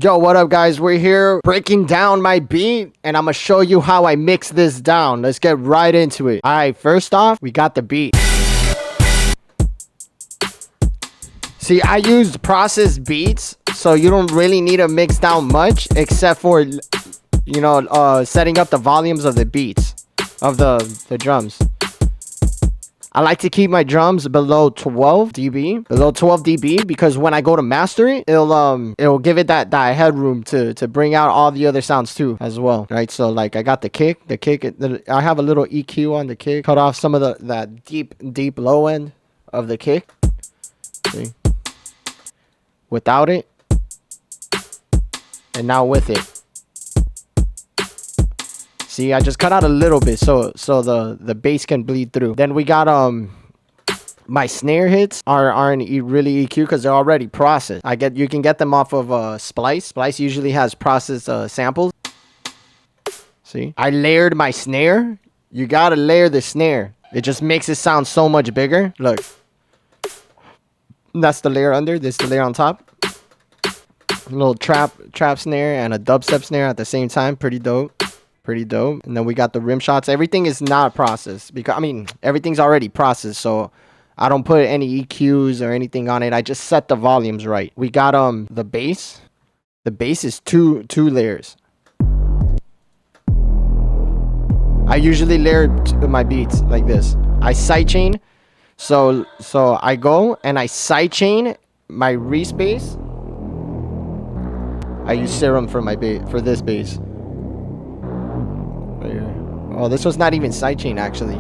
Yo, what up guys? We're here breaking down my beat and I'm gonna show you how I mix this down. Let's get right into it. Alright, first off, we got the beat. See, I used processed beats, so you don't really need to mix down much except for, you know, setting up the volumes of the beats, of the drums. I like to keep my drums below 12 dB, because when I go to master it, it'll give it that headroom to bring out all the other sounds too as well, right? So like I got the kick, I have a little EQ on the kick, cut off some of that deep low end of the kick. See? Without it, and now with it. See, I just cut out a little bit so the bass can bleed through. Then we got my snare hits aren't really EQ because they're already processed. You can get them off of Splice. Splice usually has processed samples. See, I layered my snare. You gotta layer the snare. It just makes it sound so much bigger. Look, that's the layer under. This is the layer on top. A little trap snare and a dubstep snare at the same time. Pretty dope. Pretty dope. And then we got the rim shots. Everything is not processed because everything's already processed, so I don't put any EQs or anything on it. I just set the volumes right. We got the bass. The bass is two layers. I usually layer my beats like this. I sidechain. So I go and I sidechain my reese bass. I use Serum for my for this bass. Oh, this was not even sidechain actually.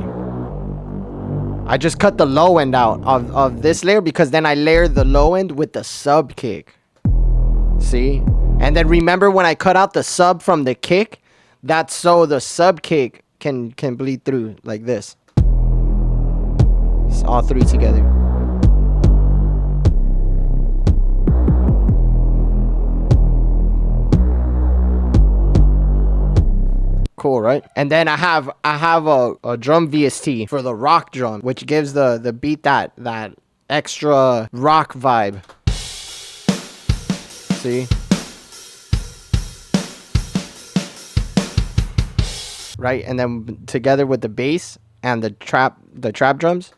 I just cut the low end out of this layer because then I layered the low end with the sub kick. See? And then remember when I cut out the sub from the kick, that's so the sub kick can bleed through like this. It's all three together. Cool, right? And then I have a drum VST for the rock drum, which gives the beat that extra rock vibe. See? Right? And then together with the bass and the trap drums.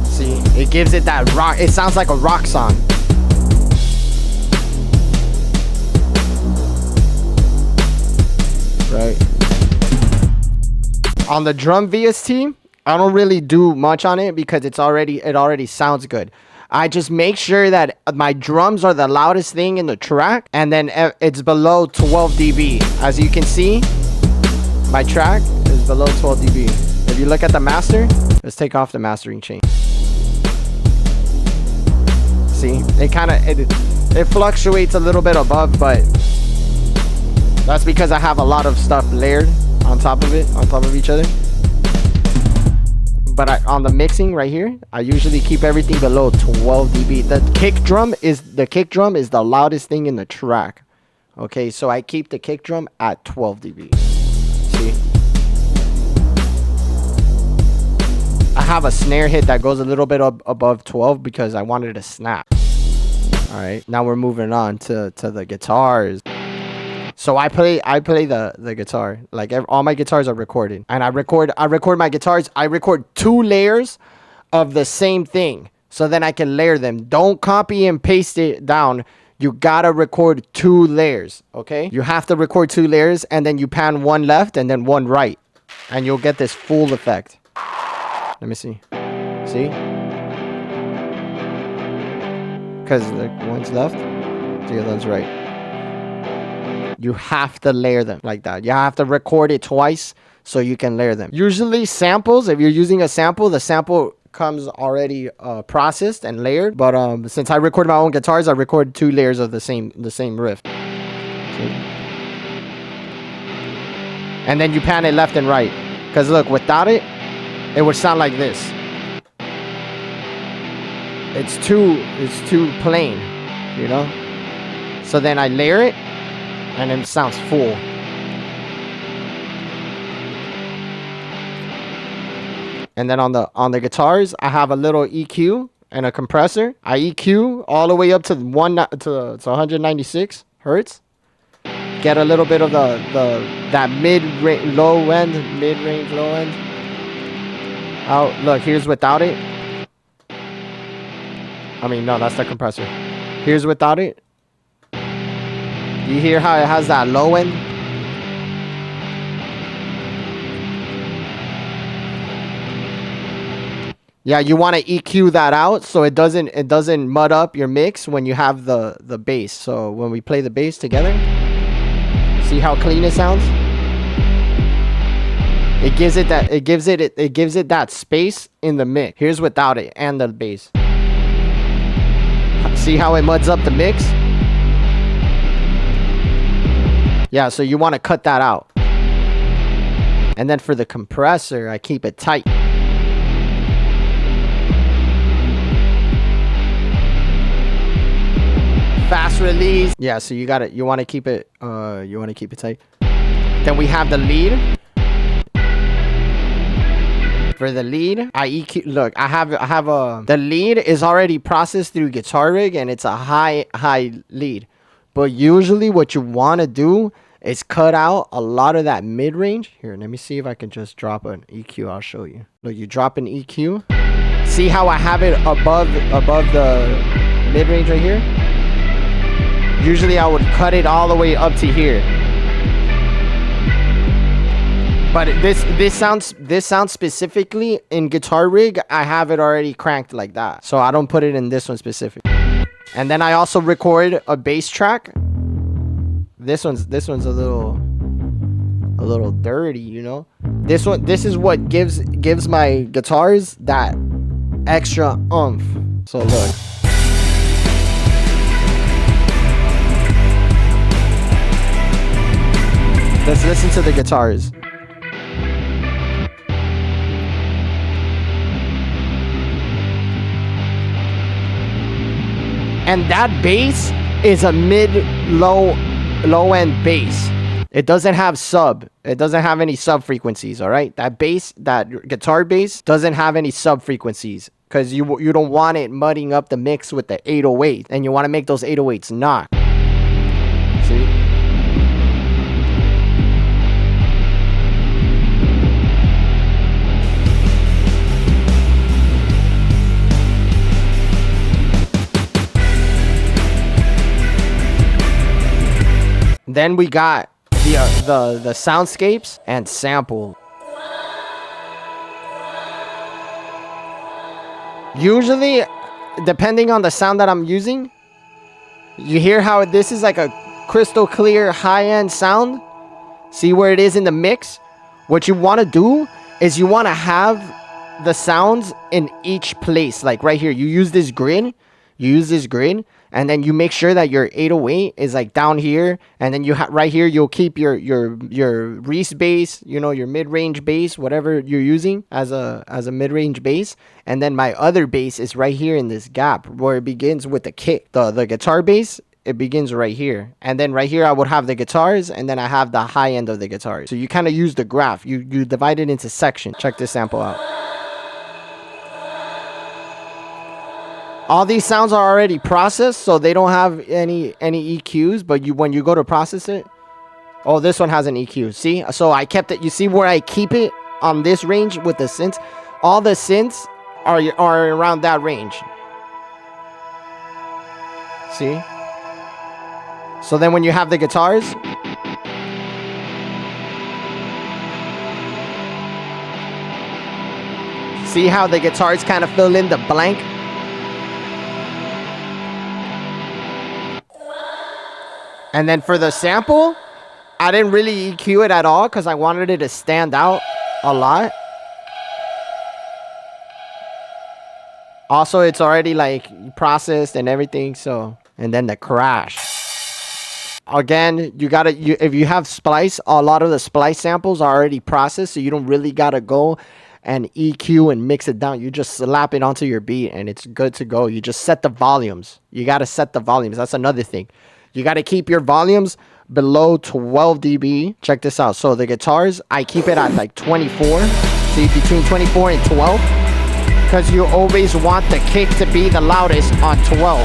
See? It gives it that rock. It sounds like a rock song. Right. On the drum VST, I don't really do much on it because it already sounds good. I just make sure that my drums are the loudest thing in the track, and then it's below 12 dB. As you can see, my track is below 12 dB. If you look at the master, let's take off the mastering chain. See, it fluctuates a little bit above, but that's because I have a lot of stuff layered on top of each other. But on the mixing right here, I usually keep everything below 12 dB. The kick drum is the loudest thing in the track. Okay, so I keep the kick drum at 12 dB. See? I have a snare hit that goes a little bit above 12 because I wanted to snap. All right, now we're moving on to the guitars. So I play the guitar. Like all my guitars are recorded, and I record my guitars. I record 2 layers of the same thing, so then I can layer them. Don't copy and paste it down. You gotta record 2 layers. Okay, you have to record 2 layers, and then you pan one left and then one right, and you'll get this full effect. Let me see. See? Because one's left, the other one's right. You have to layer them like that. You have to record it twice so you can layer them. Usually samples, if you're using a sample, the sample comes already processed and layered. But since I record my own guitars, I record 2 layers of the same riff. See? And then you pan it left and right. Because look, without it, it would sound like this. It's too plain, you know? So then I layer it, and it sounds full. And then on the guitars, I have a little EQ and a compressor. I EQ all the way up to 196 hertz. Get a little bit of that mid-range low end out. Look, here's without it. I mean, no, that's the compressor. Here's without it. You hear how it has that low end? Yeah, you want to EQ that out so it doesn't mud up your mix when you have the bass. So when we play the bass together, see how clean it sounds? It gives it that space in the mix. Here's without it and the bass. See how it muds up the mix? Yeah, so you want to cut that out. And then for the compressor, I keep it tight. Fast release. Yeah, so you want to keep it tight. Then we have the lead. For the lead, I EQ. Look, I have the lead is already processed through Guitar Rig, and it's a high lead. But usually, what you want to do is cut out a lot of that mid range. Here, let me see if I can just drop an EQ. I'll show you. Look, you drop an EQ. See how I have it above the mid range right here. Usually, I would cut it all the way up to here. But this sounds specifically in Guitar Rig, I have it already cranked like that. So I don't put it in this one specific. And then I also record a bass track. This one's a little dirty, you know. This is what gives my guitars that extra oomph. So look. Let's listen to the guitars. And that bass is a low end bass. It doesn't have sub. It doesn't have any sub frequencies, all right? That bass, that guitar bass doesn't have any sub frequencies because you don't want it mudding up the mix with the 808, and you want to make those 808s knock. See? Then we got the soundscapes and sample. Usually, depending on the sound that I'm using, you hear how this is like a crystal clear high-end sound. See where it is in the mix? What you want to do is you want to have the sounds in each place. Like right here, you use this grid. And then you make sure that your 808 is like down here, and then right here you'll keep your Reese bass, you know, your mid-range bass, whatever you're using as a mid-range bass, and then my other bass is right here in this gap where it begins with the kick, the guitar bass. It begins right here, and then right here I would have the guitars, and then I have the high end of the guitars. So you kind of use the graph. You divide it into sections. Check this sample out. All these sounds are already processed, so they don't have any EQs. But when you go to process it, oh, this one has an EQ. See, so I kept it. You see where I keep it on this range with the synths? All the synths are around that range. See? So then when you have the guitars, see how the guitars kind of fill in the blank? And then for the sample, I didn't really EQ it at all because I wanted it to stand out a lot. Also, it's already like processed and everything. So, and then the crash. Again, if you have splice, a lot of the splice samples are already processed. So you don't really got to go and EQ and mix it down. You just slap it onto your beat and it's good to go. You just set the volumes. You got to set the volumes. That's another thing. You got to keep your volumes below 12 dB. Check this out. So the guitars, I keep it at like 24. See, between 24 and 12. because you always want the kick to be the loudest on 12,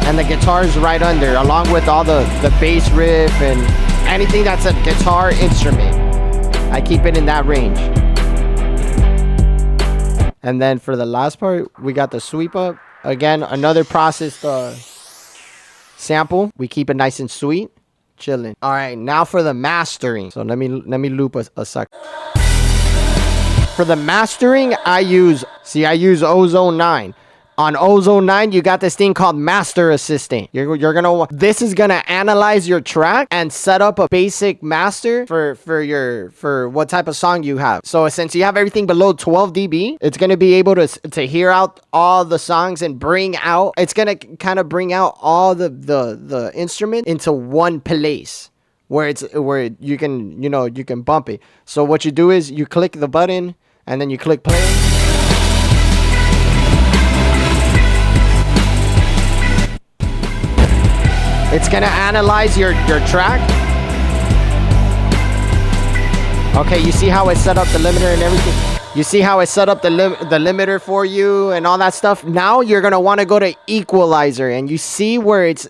and the guitar is right under, along with all the bass riff and anything that's a guitar instrument. I keep it in that range. And then for the last part, we got the sweep up. Again, another processed sample. We keep it nice and sweet, chilling. All right, now for the mastering. So let me loop a sec. For the mastering, I use Ozone 9. On Ozone 9, you got this thing called Master Assistant. This is gonna analyze your track and set up a basic master for what type of song you have. So since you have everything below 12 dB, it's gonna be able to hear out all the songs and it's gonna kind of bring out all the instrument into one place where you can bump it. So what you do is you click the button and then you click play. It's gonna analyze your track. Okay, you see how I set up the limiter and everything? You see how I set up the limiter for you and all that stuff? Now you're gonna want to go to equalizer, and you see where it's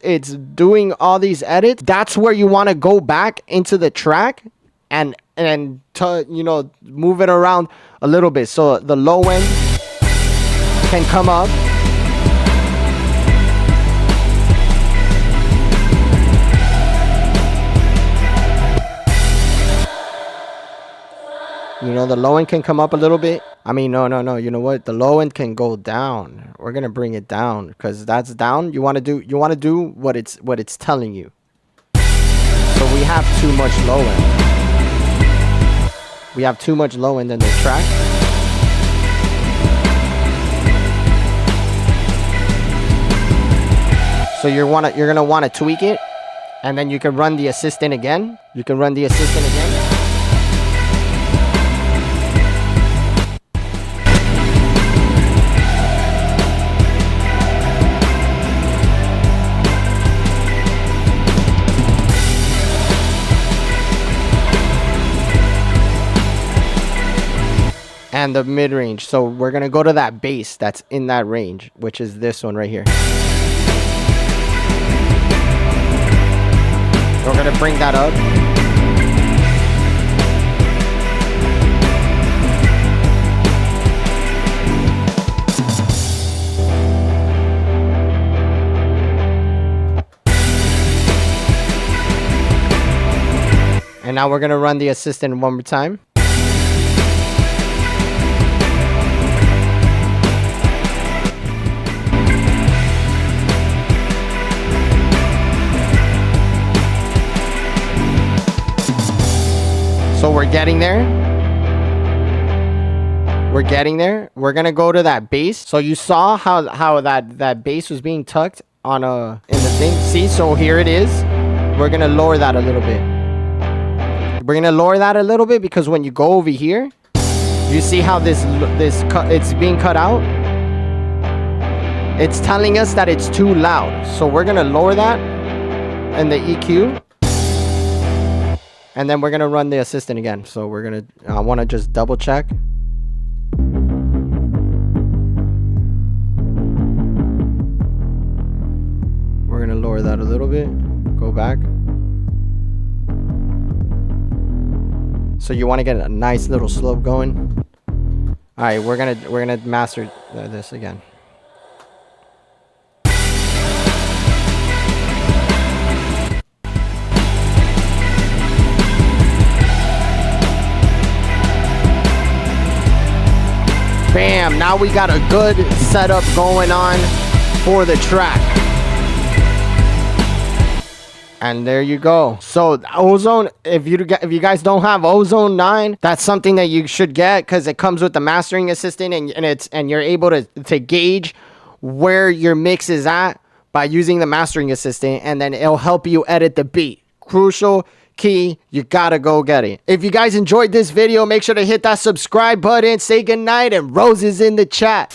doing all these edits. That's where you want to go back into the track and move it around a little bit so the low end can come up. The low end can come up a little bit. I mean, no. You know what? The low end can go down. We're gonna bring it down because that's down. You want to do what it's telling you. So we have too much low end. We have too much low end in the track. So you're gonna want to tweak it, and then you can run the assistant again. And the mid-range. So we're gonna go to that bass that's in that range, which is this one right here. We're gonna bring that up. And now we're gonna run the assistant one more time. So we're getting there. We're gonna go to that bass. So you saw how that bass was being tucked in the thing. See, so here it is. We're gonna lower that a little bit. Because when you go over here, you see how it's being cut out. It's telling us that it's too loud. So we're gonna lower that in the EQ. And then we're gonna run the assistant again. So I wanna just double check. We're gonna lower that a little bit, go back. So you wanna get a nice little slope going. All right, we're gonna master this again. Bam, now we got a good setup going on for the track. And there you go. So Ozone, if you guys don't have Ozone 9, that's something that you should get because it comes with the mastering assistant and you're able to gauge where your mix is at by using the mastering assistant, and then it'll help you edit the beat. Crucial. Key, you gotta go get it. If you guys enjoyed this video, make sure to hit that subscribe button, say goodnight, and roses in the chat.